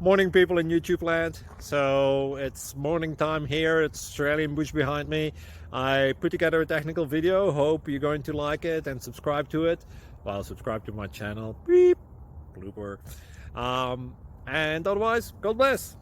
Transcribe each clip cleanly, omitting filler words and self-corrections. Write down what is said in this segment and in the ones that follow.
Morning, people in YouTube land. So it's morning time here. It's Australian bush behind me. I put together a technical video. Hope you're going to like it and subscribe to it. Well, subscribe to my channel. Beep. Blooper. And otherwise, God bless.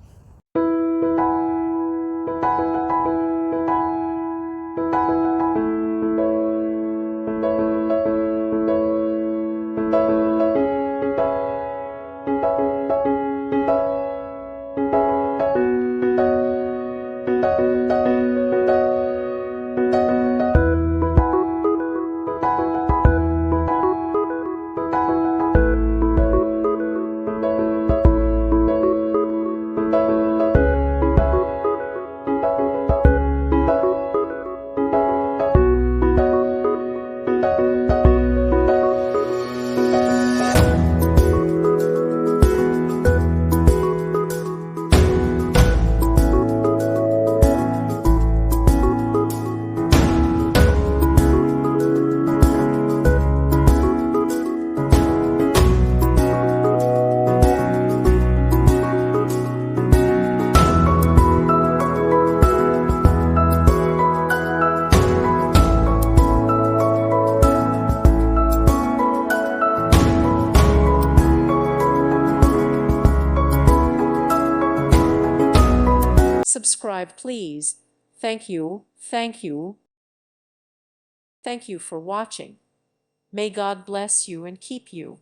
Subscribe, please. Thank you, thank you. Thank you for watching. May God bless you and keep you.